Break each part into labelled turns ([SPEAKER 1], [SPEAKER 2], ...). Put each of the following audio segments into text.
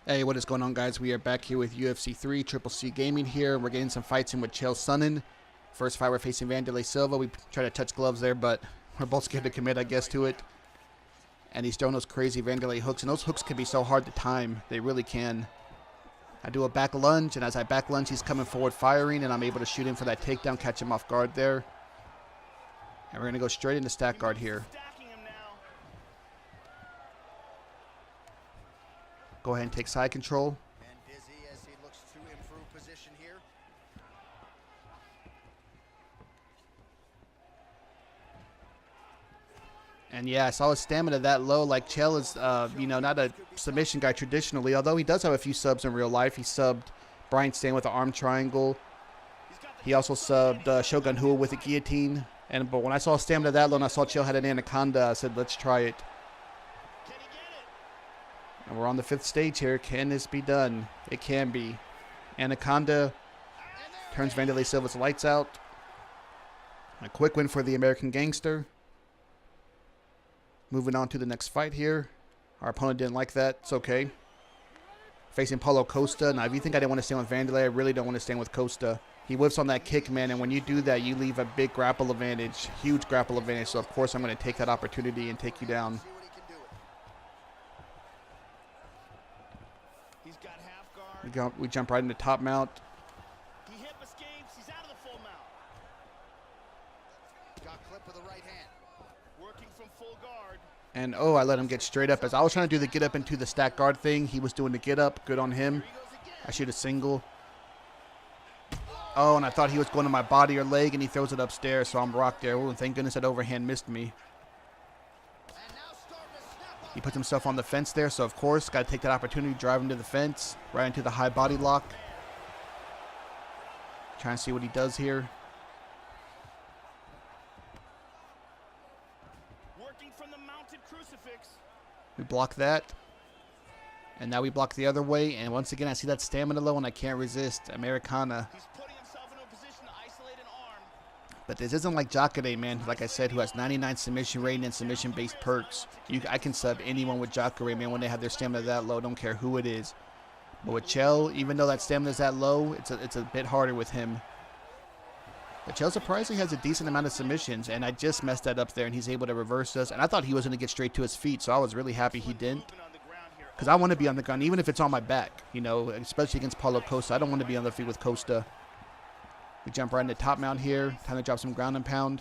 [SPEAKER 1] Hey, what is going on, guys? We are back here with UFC 3, Triple C Gaming here. We're getting some fights in with Chael Sonnen. First fight, we're facing Wanderlei Silva. We try to touch gloves there, but we're both scared to commit, I guess, to it. And he's throwing those crazy Wanderlei hooks, and those hooks can be so hard to time. They really can. I do a back lunge, and as I back lunge, he's coming forward firing, and I'm able to shoot him for that takedown, catch him off guard there. And we're going to go straight into stack guard here. Go ahead and take side control.
[SPEAKER 2] And dizzy as he looks to improve position here.
[SPEAKER 1] And yeah, I saw his stamina that low. Like, Chael is, not a submission guy traditionally, although he does have a few subs in real life. He subbed Brian Stan with an arm triangle. He also subbed Shogun Hua with a guillotine. But when I saw stamina that low and I saw Chael had an anaconda, I said, let's try it. And we're on the 5th stage here. Can this be done? It can be. Anaconda turns Wanderlei Silva's lights out. A quick win for the American Gangster. Moving on to the next fight here. Our opponent didn't like that. It's okay. Facing Paulo Costa. Now, if you think I didn't want to stand with Wanderlei, I really don't want to stand with Costa. He whiffs on that kick, man, and when you do that, you leave a big grapple advantage. Huge grapple advantage. So, of course, I'm going to take that opportunity and take you down. We jump right into top mount.
[SPEAKER 2] He hip escapes. He's out of the full mount. Got clip with the right hand. Working from full guard.
[SPEAKER 1] And, oh, I let him get straight up. As I was trying to do the get up into the stack guard thing, he was doing the get up. Good on him. I shoot a single. Oh, and I thought he was going to my body or leg, and he throws it upstairs, so I'm rocked there. Oh, and thank goodness that overhand missed me. He puts himself on the fence there, so of course, got to take that opportunity, drive him to the fence, right into the high body lock. Trying to see what he does here.
[SPEAKER 2] Working from the mounted crucifix.
[SPEAKER 1] We block that. And now we block the other way, and once again, I see that stamina low, and I can't resist. Americana.
[SPEAKER 2] He's putting himself in a position to isolate an arm.
[SPEAKER 1] But this isn't like Jacare, man, like I said, who has 99 submission rating and submission-based perks. I can sub anyone with Jacare, man, when they have their stamina that low. Don't care who it is. But with Chael, even though that stamina is that low, it's a bit harder with him. But Chael surprisingly has a decent amount of submissions, and I just messed that up there, and he's able to reverse us. And I thought he was going to get straight to his feet, so I was really happy he didn't. Because I want to be on the ground, even if it's on my back, especially against Paulo Costa. I don't want to be on the feet with Costa. We jump right into top mount here. Time to drop some ground and pound.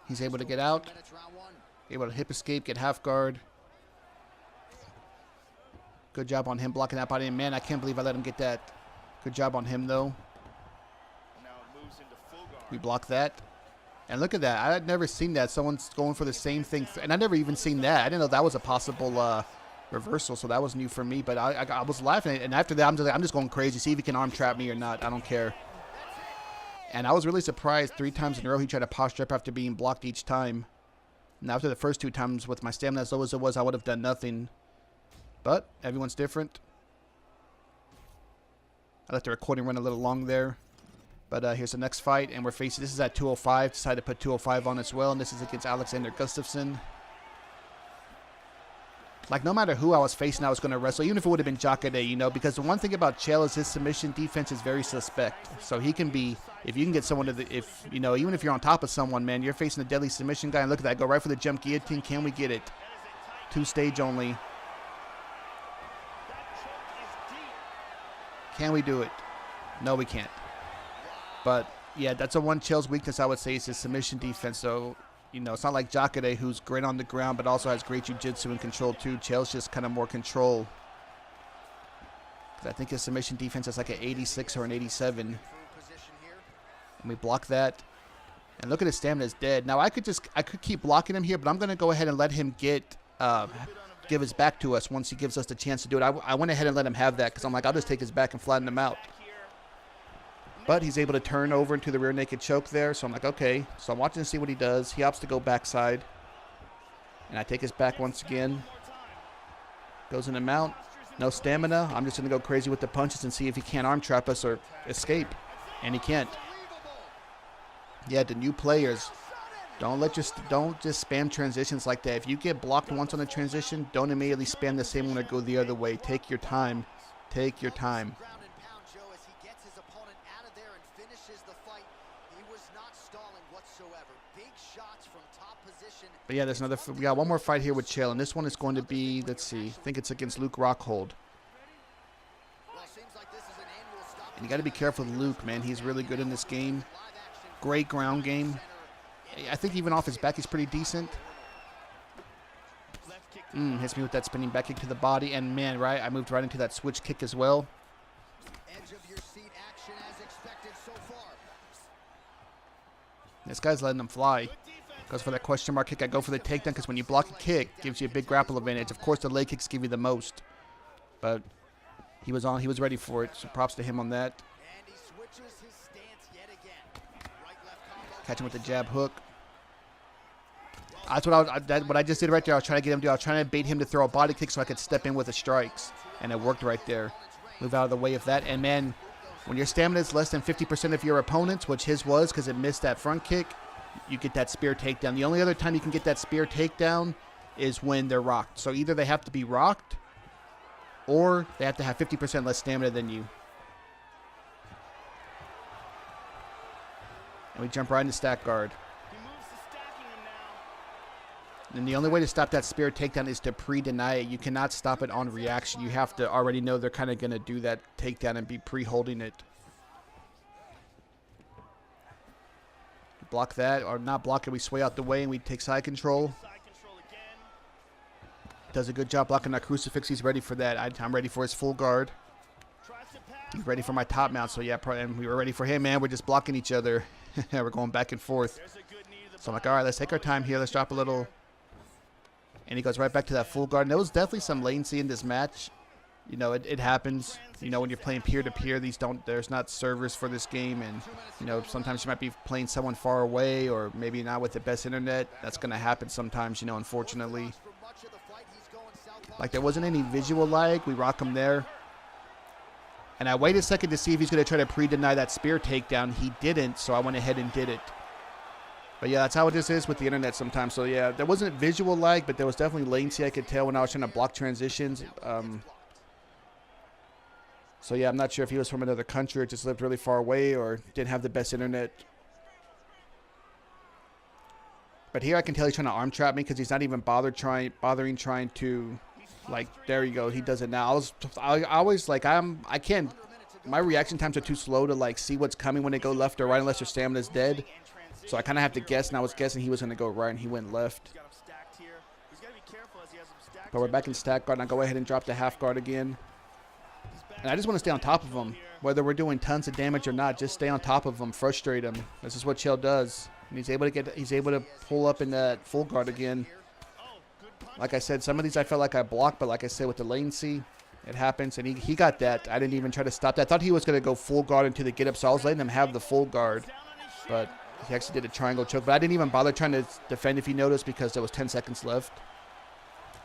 [SPEAKER 1] He's able to get out. Able to hip escape, get half guard. Good job on him blocking that body. And man, I can't believe I let him get that. Good job on him, though. We block that. And look at that. I had never seen that. Someone's going for the same thing. And I never even seen that. I didn't know that was a possible reversal, so that was new for me. But I was laughing. And after that, I'm just going crazy. See if he can arm trap me or not. I don't care. And I was really surprised 3 times in a row he tried to posture up after being blocked each time. And after the first 2 times with my stamina as low as it was, I would have done nothing. But everyone's different. I let the recording run a little long there. But here's the next fight, and we're facing, this is at 205, decided to put 205 on as well, and this is against Alexander Gustafsson. Like, no matter who I was facing, I was going to wrestle, even if it would have been Jacare, because the one thing about Chael is his submission defense is very suspect. So he can be, if you can get someone to even if you're on top of someone, man, you're facing a deadly submission guy, and look at that, go right for the jump guillotine. Can we get it? 2-stage only. Can we do it? No, we can't. But, yeah, that's a one Chael's weakness, I would say, is his submission defense. So, it's not like Jacare, who's great on the ground, but also has great jiu-jitsu and control, too. Chael's just kind of more control. Because I think his submission defense is like an 86 or an 87. And we block that. And look at his stamina is dead. Now, I could keep blocking him here, but I'm going to go ahead and let him give his back to us once he gives us the chance to do it. I went ahead and let him have that because I'm like, I'll just take his back and flatten him out. But he's able to turn over into the rear naked choke there. So I'm like, okay. So I'm watching to see what he does. He opts to go backside. And I take his back once again. Goes in the mount. No stamina. I'm just going to go crazy with the punches and see if he can't arm trap us or escape. And he can't. Yeah, the new players. Don't just spam transitions like that. If you get blocked once on a transition, don't immediately spam the same one or go the other way. Take your time. Take your time.
[SPEAKER 2] Ground and pound, Joe, as he gets his opponent out of there and finishes the fight. He was not stalling whatsoever. Big shots from top position.
[SPEAKER 1] But yeah, there's another. We got one more fight here with Chael, and this one is going to be, let's see, I think it's against Luke Rockhold.
[SPEAKER 2] Well, seems like this is an annual stop.
[SPEAKER 1] And you got to be careful with Luke, man. He's really good in this game. Great ground game. I think even off his back, he's pretty decent. Hits me with that spinning back kick to the body, and man, right, I moved right into that switch kick as well.
[SPEAKER 2] Edge of your seat action as expected so far.
[SPEAKER 1] This guy's letting him fly. Goes for that question mark kick. I go for the takedown because when you block a kick, it gives you a big grapple advantage. Of course, the leg kicks give you the most, but he was ready for it. So props to him on that.
[SPEAKER 2] And he switches his stance yet again. Right left combo.
[SPEAKER 1] Catch him with the jab hook. That's what I just did right there. I was trying to get him to do. I was trying to bait him to throw a body kick so I could step in with the strikes, and it worked right there. Move out of the way of that, and man, when your stamina is less than 50% of your opponent's, which his was because it missed that front kick, you get that spear takedown. The only other time you can get that spear takedown is when they're rocked. So either they have to be rocked, or they have to have 50% less stamina than you. And we jump right into stack guard. And the only way to stop that spear takedown is to pre-deny it. You cannot stop it on reaction. You have to already know they're kind of going to do that takedown and be pre-holding it. Block that, or not block it. We sway out the way and we take side control. Does a good job blocking that crucifix. He's ready for that. I'm ready for his full guard. He's ready for my top mount. So yeah, and we were ready for him, man. We're just blocking each other. We're going back and forth. So I'm like, all right, let's take our time here. Let's drop a little. And he goes right back to that full guard. And there was definitely some latency in this match. You know, it happens. You know, when you're playing peer-to-peer, there's not servers for this game. And, you know, sometimes you might be playing someone far away or maybe not with the best internet. That's going to happen sometimes, you know, unfortunately. Like, there wasn't any visual lag. We rock him there. And I waited a second to see if he's going to try to pre-deny that spear takedown. He didn't, so I went ahead and did it. But yeah, that's how it just is with the internet sometimes. So yeah, there wasn't visual lag, but there was definitely latency I could tell when I was trying to block transitions. So yeah, I'm not sure if he was from another country or just lived really far away or didn't have the best internet. But here I can tell he's trying to arm trap me because he's not even bothering trying to, like, there you go. He does it now. I always, like, I can't, my reaction times are too slow to, like, see what's coming when they go left or right unless your stamina's dead. So I kind of have to guess, and I was guessing he was going to go right, and he went left. But we're back in stack guard, and I go ahead and drop the half guard again. And I just want to stay on top of him. Whether we're doing tons of damage or not, just stay on top of him, frustrate him. This is what Chael does. And he's able to pull up in that full guard again. Like I said, some of these I felt like I blocked, but like I said, with the latency, it happens. And he got that. I didn't even try to stop that. I thought he was going to go full guard into the get up, so I was letting him have the full guard. But he actually did a triangle choke, but I didn't even bother trying to defend, if you noticed, because there was 10 seconds left.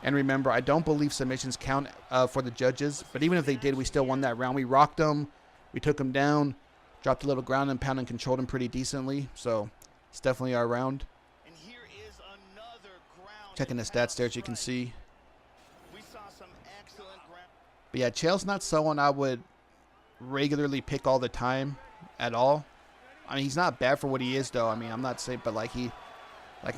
[SPEAKER 1] And remember, I don't believe submissions count for the judges, but even if they did, we still won that round. We rocked them, we took them down, dropped a little ground and pound and controlled them pretty decently, so it's definitely our round.
[SPEAKER 2] And here is another ground.
[SPEAKER 1] Checking the stats there, as you can see.
[SPEAKER 2] We saw some excellent ground.
[SPEAKER 1] But yeah, Chael's not someone I would regularly pick all the time at all. I mean, he's not bad for what he is, though. I mean, I'm not saying, but like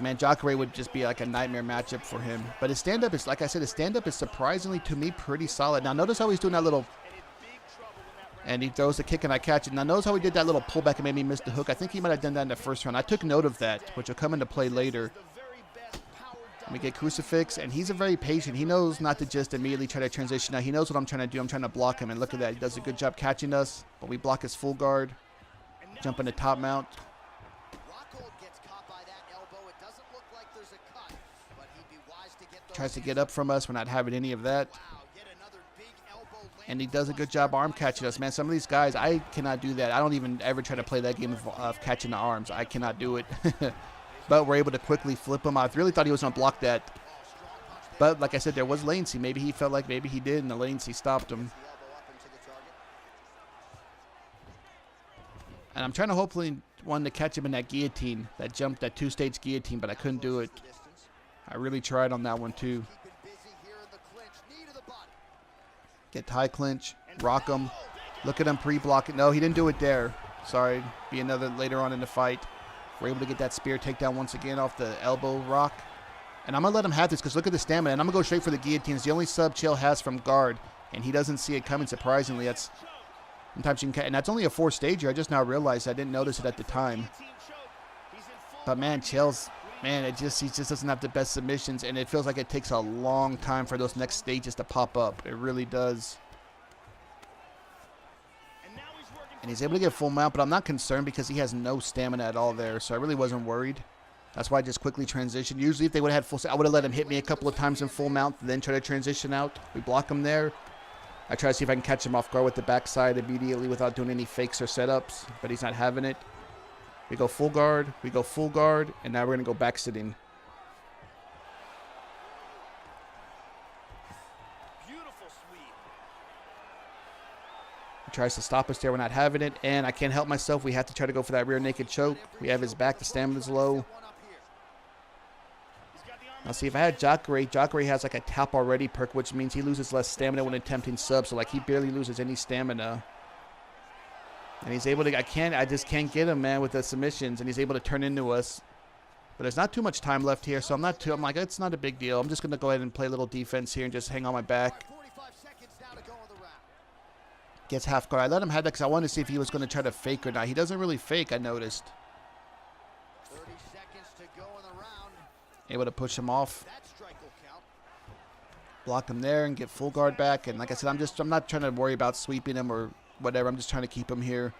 [SPEAKER 1] man, Jacare would just be like a nightmare matchup for him. But his stand-up is, like I said, his stand-up is surprisingly, to me, pretty solid. Now, notice how he's doing that little, and he throws the kick and I catch it. Now, notice how he did that little pullback and made me miss the hook. I think he might have done that in the first round. I took note of that, which will come into play later. And we get crucifix, and he's a very patient. He knows not to just immediately try to transition. Now, he knows what I'm trying to do. I'm trying to block him, and look at that. He does a good job catching us, but we block his full guard. Jump into top mount. Tries to get up from us. We're not having any of that. And he does a good job arm catching us, man. Some of these guys, I cannot do that. I don't even ever try to play that game of catching the arms. I cannot do it. But we're able to quickly flip him. I really thought he was going to block that. But like I said, there was latency. Maybe he felt like maybe he did, and the latency stopped him. And I'm trying to hopefully want to catch him in that guillotine, that jump, that two-stage guillotine, but I couldn't do it. I really tried on that one too. Get high clinch, rock him. Look at him pre-blocking. No, he didn't do it there. Sorry, be another later on in the fight. We're able to get that spear takedown once again off the elbow rock. And I'm going to let him have this because look at the stamina. And I'm going to go straight for the guillotine. It's the only sub Chael has from guard. And he doesn't see it coming, surprisingly. That's sometimes you can, and that's only a 4-stager. I just now realized I didn't notice it at the time. But man, Chael's, man, he just doesn't have the best submissions. And it feels like it takes a long time for those next stages to pop up. It really does. And he's able to get full mount, but I'm not concerned because he has no stamina at all there. So I really wasn't worried. That's why I just quickly transitioned. Usually if they would have had full, I would have let him hit me a couple of times in full mount, then try to transition out. We block him there. I try to see if I can catch him off guard with the backside immediately without doing any fakes or setups, but he's not having it. We go full guard, and now we're going to go back sitting. Tries to stop us there. We're not having it, and I can't help myself. We have to try to go for that rear naked choke. We have his back. The stamina's low. Now see, if I had Jacare has like a tap already perk, which means he loses less stamina when attempting subs. So like he barely loses any stamina, and he's able to. I just can't get him, man, with the submissions, and he's able to turn into us. But there's not too much time left here, so I'm like, it's not a big deal. I'm just gonna go ahead and play a little defense here and just hang on my back. Gets half guard. I let him have that because I wanted to see if he was going to try to fake or not. He doesn't really fake, I noticed.
[SPEAKER 2] 30 seconds to go in the round.
[SPEAKER 1] Able to push him off. Block him there and get full guard back. And like I said, I'm not trying to worry about sweeping him or whatever. I'm just trying to keep him here.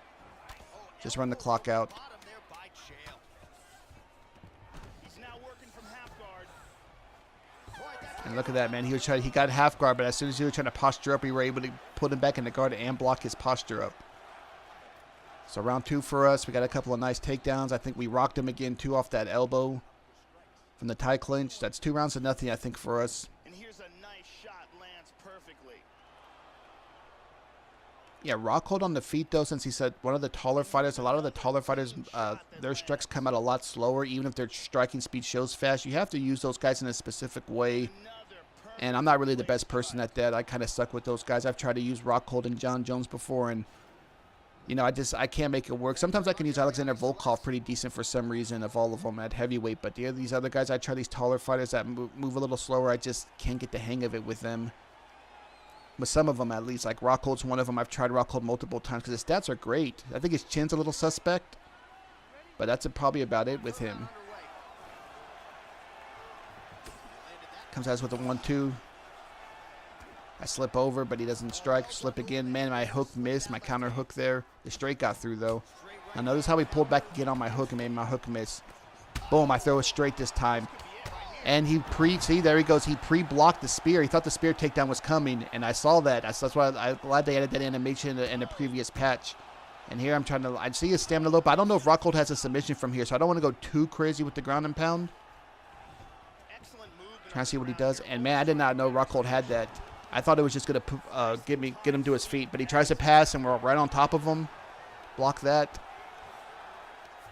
[SPEAKER 1] Just run the clock out. And look at that, man. He got half guard, but as soon as he was trying to posture up, we were able to put him back in the guard and block his posture up. So round 2 for us. We got a couple of nice takedowns. I think we rocked him again, too, off that elbow from the tie clinch. That's 2 rounds to nothing, I think, for us.
[SPEAKER 3] And here's a nice shot, lands perfectly.
[SPEAKER 1] Yeah, rock hold on the feet, though, since he said one of the taller fighters, a lot of the taller fighters, their strikes come out a lot slower, even if their striking speed shows fast. You have to use those guys in a specific way. And I'm not really the best person at that. I kind of suck with those guys. I've tried to use Rockhold and John Jones before, and, you know, I can't make it work. Sometimes I can use Alexander Volkov pretty decent for some reason of all of them at heavyweight. But these other guys, I try these taller fighters that move a little slower. I just can't get the hang of it with them. With some of them, at least. Like Rockhold's one of them. I've tried Rockhold multiple times because his stats are great. I think his chin's a little suspect. But that's probably about it with him. Comes at us with a 1-2. I slip over, but he doesn't strike. Slip again. Man, my hook missed. My counter hook there. The straight got through, though. Now, notice how he pulled back again on my hook and made my hook miss. Boom, I throw it straight this time. And see, there he goes. He pre-blocked the spear. He thought the spear takedown was coming, and I saw that. That's why I'm glad they added that animation in the previous patch. And here I see his stamina low, but I don't know if Rockhold has a submission from here, so I don't want to go too crazy with the ground and pound. Trying to see what he does. And, man, I did not know Rockhold had that. I thought it was just going to get him to his feet. But he tries to pass, and we're right on top of him. Block that.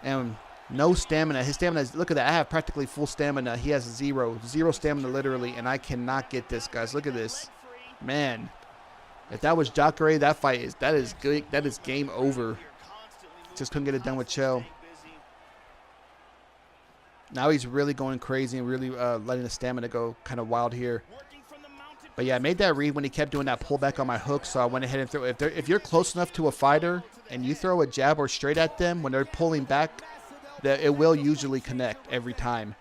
[SPEAKER 1] And no stamina. His stamina is, look at that. I have practically full stamina. He has zero stamina, literally. And I cannot get this, guys. Look at this. Man. If that was Jacare, that fight that is good. That is game over. Just couldn't get it done with Chael. Now he's really going crazy and really letting the stamina go kind of wild here. But yeah, I made that read when he kept doing that pullback on my hook, so I went ahead and threw. If you're close enough to a fighter and you throw a jab or straight at them when they're pulling back, it will usually connect every time.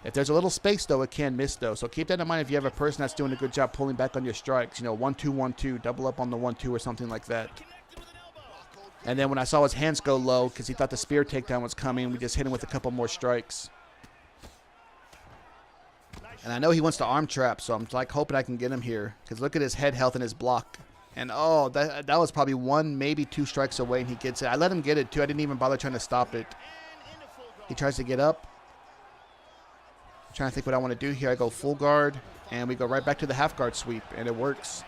[SPEAKER 1] If there's a little space, though, it can miss, though. So keep that in mind if you have a person that's doing a good job pulling back on your strikes. You know, 1-2, 1-2, double up on the 1-2 or something like that. And then when I saw his hands go low because he thought the spear takedown was coming, we just hit him with a couple more strikes. And I know he wants to arm trap, so I'm like hoping I can get him here. Because look at his head health and his block. And oh, that was probably 1, maybe 2 strikes away, and he gets it. I let him get it, too. I didn't even bother trying to stop it. He tries to get up. I'm trying to think what I want to do here. I go full guard, and we go right back to the half guard sweep, and it works.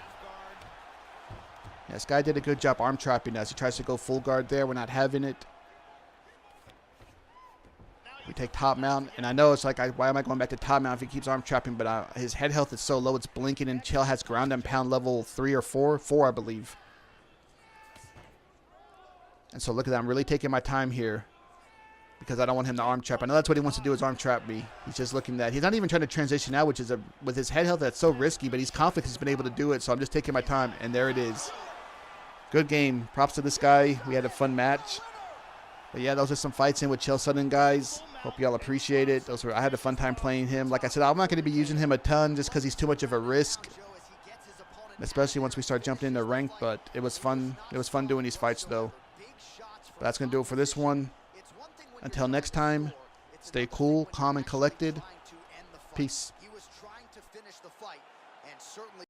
[SPEAKER 1] Yeah, this guy did a good job arm trapping us. He tries to go full guard there. We're not having it. We take top mount, and I know it's like, why am I going back to top mount if he keeps arm trapping? But his head health is so low, it's blinking, and Chael has ground and pound level 3 or 4, I believe. And so look at that, I'm really taking my time here because I don't want him to arm trap. I know that's what he wants to do, is arm trap me. He's just looking that. He's not even trying to transition out, which is with his head health, that's so risky, but he's confident he's been able to do it, so I'm just taking my time, and there it is. Good game. Props to this guy. We had a fun match. But yeah, those are some fights in with Chael Sonnen, guys. Hope y'all appreciate it. I had a fun time playing him. Like I said, I'm not going to be using him a ton just because he's too much of a risk, especially once we start jumping into rank. But it was fun. It was fun doing these fights, though. But that's going to do it for this one. Until next time, stay cool, calm, and collected. Peace.